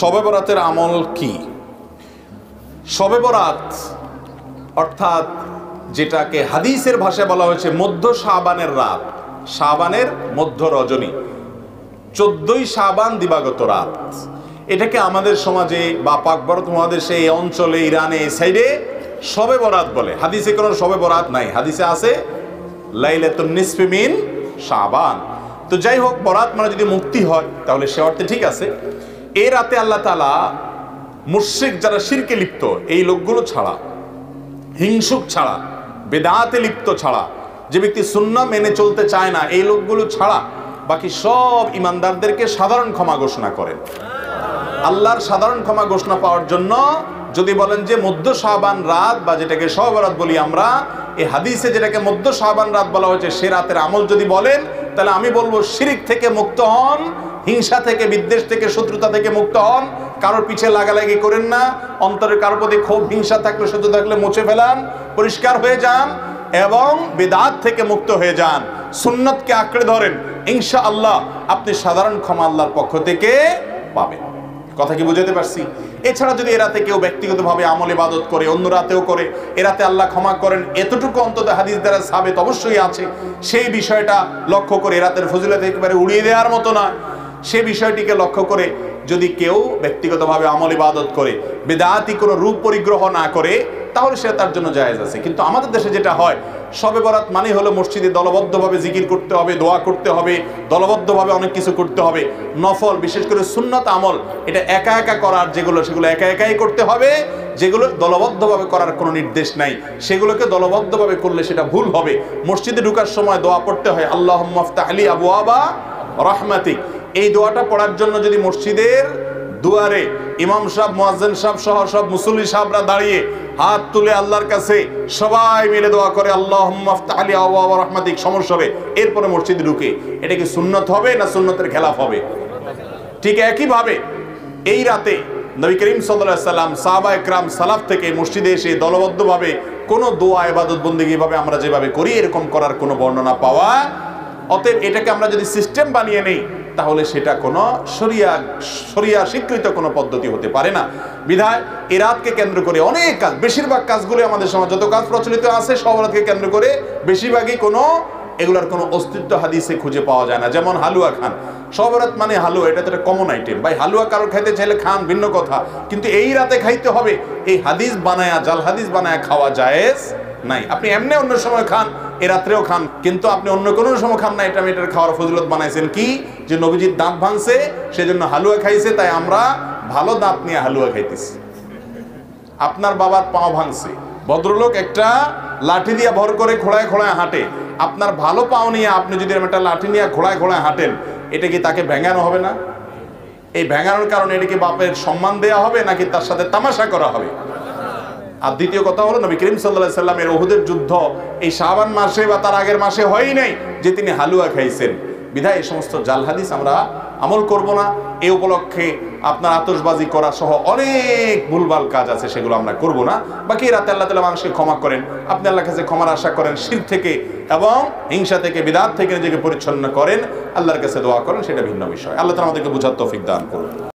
শবে বরাতের আমল কি? শবে বরাত অর্থাৎ যেটাকে হাদিসের ভাষায় বলা হয়েছে মধ্য শাবানের রাত, শাবানের মধ্য রজনী, 14ই শাবান দিবাগত রাত। এটাকে আমাদের সমাজে বা পাক ভারত মহাদেশে এই অঞ্চলে, ইরানে, এই সাইডে শবে বরাত বলে। হাদিসে কোনো শবে বরাত নাই, হাদিসে আছে লাইলাতুন নিসফি মিন শাবান। তো যাই হোক, বরাত মানে যদি মুক্তি হয় তাহলে সে অর্থে ঠিক আছে। এই রাতে আল্লাহ তাআলা মুশরিক যারা শিরকে লিপ্ত, এই লোকগুলো ছাড়া, হিংসুক ছাড়া, বেদাতে লিপ্ত ছাড়া, যে ব্যক্তি সুন্নাহ মেনে চলতে চায় না, এই লোকগুলো ছাড়া বাকি সব ইমানদারদেরকে সাধারণ ক্ষমা ঘোষণা করেন। আল্লাহর সাধারণ ক্ষমা ঘোষণা পাওয়ার জন্য যদি বলেন যে মধ্য শাবান রাত বা যেটাকে শবে বরাত বলি আমরা, এই হাদিসে যেটাকে মধ্য শাবান রাত বলা হয়েছে সে রাতের আমল যদি বলেন, তাহলে আমি বলবো শিরিক থেকে মুক্ত হন, হিংসা থেকে, বিদ্বেষ থেকে, শত্রুতা থেকে মুক্ত হন, কারোর পিছে লাগালাগি করেন না, অন্তরের কারোর প্রতি ক্ষোভ, হিংসা থাকলে, শত্রু থাকলে মুছে ফেলান, পরিষ্কার হয়ে যান এবং বিদআত থেকে মুক্ত হয়ে যান, সুন্নতকে আঁকড়ে ধরেন। ইনশাআল্লাহ আপনি সাধারণ ক্ষমা আল্লাহর পক্ষ থেকে পাবেন। কথা কি বুঝাতে পারছি? এছাড়া যদি এরাতে কেউ ব্যক্তিগতভাবে আমল ইবাদত করে, অন্য রাতেও করে, এরাতে আল্লাহ ক্ষমা করেন, এতটুকু অন্তত হাদিস দ্বারা সাবেত অবশ্যই আছে। সেই বিষয়টা লক্ষ্য করে, এরাতের ফজিলত একেবারে উড়িয়ে দেওয়ার মতো না, সে বিষয়টিকে লক্ষ্য করে যদি কেউ ব্যক্তিগতভাবে আমল ইবাদত করে, বিদআতি কোনো রূপ পরিগ্রহ না করে, তাহলে সে তার জন্য জায়েজ আছে। কিন্তু আমাদের দেশে যেটা হয়, শবে বরাত মানে হলো মসজিদে দলবদ্ধভাবে জিকির করতে হবে, দোয়া করতে হবে, দলবদ্ধভাবে অনেক কিছু করতে হবে, নফল বিশেষ করে সুন্নাত আমল এটা একা একা করার যেগুলো, সেগুলো একা একাই করতে হবে। যেগুলো দলবদ্ধভাবে করার কোনো নির্দেশ নাই, সেগুলোকে দলবদ্ধভাবে করলে সেটা ভুল হবে। মসজিদে ঢোকার সময় দোয়া পড়তে হয়, আল্লাহুম্মা আফতাহ লি আবওয়াবা রাহমাতিক। এই দোয়াটা পড়ার জন্য যদি মসজিদের দুয়ারে ইমাম সাহেব, মুয়াজ্জিন সাহেব সহ সব মুসল্লি সাহেবরা দাঁড়িয়ে হাত তুলে আল্লাহর কাছে সবাই মিলে দোয়া করে, আল্লাহুম্মা আফতাহ লি আবওয়াবা রাহমাতিক সমস্বরে, এরপরে মসজিদে ঢুকে, এটা কি সুন্নত হবে না সুন্নতের খেলাফ হবে? ঠিক একইভাবে এই রাতে নবী করিম সাল্লাল্লাহু আলাইহি সাল্লাম, সাহাবায়ে কেরাম, সালাফ থেকে মসজিদে এসে দলবদ্ধভাবে কোনো দোয়া ইবাদত বন্দেগী ভাবে আমরা যেভাবে করি এরকম করার কোনো বর্ণনা পাওয়া। অতএব এটাকে আমরা যদি সিস্টেম বানিয়ে নেই তাহলে সেটা কোনো শরিয়া স্বীকৃত কোনো পদ্ধতি হতে পারে না। বিধায় এই রাতকে কেন্দ্র করে অনেক কাজ, বেশিরভাগ কাজগুলো আমাদের সমাজ যত কাজ প্রচলিত আছে শবে বরাতকে কেন্দ্র করে বেশিরভাগই কোনো এগুলোর কোনো অস্তিত্ব হাদিসে খুঁজে পাওয়া যায় না। যেমন হালুয়া খান, শবে বরাত মানে হালুয়া, এটা তো একটা কমন আইটেম। ভাই হালুয়া কারোর খাইতে চাইলে খান, ভিন্ন কথা, কিন্তু এই রাতে খাইতে হবে, এই হাদিস বানায়া, জাল হাদিস বানায়া খাওয়া জায়েজ নাই। আপনি এমনি অন্য সময় খান, এ রাত্রেও খান, কিন্তু আপনি অন্য কোনো সময় খান না। এটা মেয়েটার খাওয়ার ফজিলত বানাইছেন কি, যে নবীজির দাঁত ভাঙছে সেজন্য হালুয়া খাইছে, তাই আমরা ভালো দাঁত নিয়ে হালুয়া খাইতেছি। আপনার বাবার পাও ভাঙছে, ভদ্রলোক একটা লাঠি দিয়ে ভর করে খোড়ায় খোড়ায় হাঁটে, আপনার ভালো পাও নিয়ে আপনি যদি একটা লাঠি নিয়ে খোড়ায় খোড়ায় হাঁটেন, এটা কি তাকে ভেঙানো হবে না? এই ভেঙানোর কারণে এটা কি বাপের সম্মান দেয়া হবে নাকি তার সাথে তামাশা করা হবে? আর দ্বিতীয় কথা হলো, নবী করিম সাল্লাল্লাহু আলাইহি সাল্লামের উহুদের যুদ্ধ এই শাবান মাসে বা তার আগের মাসে হয়ই নাই যে তিনি হালুয়া খাইছেন। বিধায় এই সমস্ত জাল হাদিস আমরা আমল করব না। এই উপলক্ষে আপনার আতশবাজি করা সহ অনেক ভুলভাল কাজ আছে, সেগুলো আমরা করব না। বাকি রাতে আল্লাহ তাআলা মানুষকে ক্ষমা করেন, আপনি আল্লাহর কাছে ক্ষমার আশা করেন, শিরক থেকে এবং হিংসা থেকে, বিদআত থেকে নিজেকে পরিচ্ছন্ন করেন, আল্লাহর কাছে দোয়া করেন, সেটা ভিন্ন বিষয়। আল্লাহ তাআলা আমাদেরকে বুঝার তৌফিক দান করুন।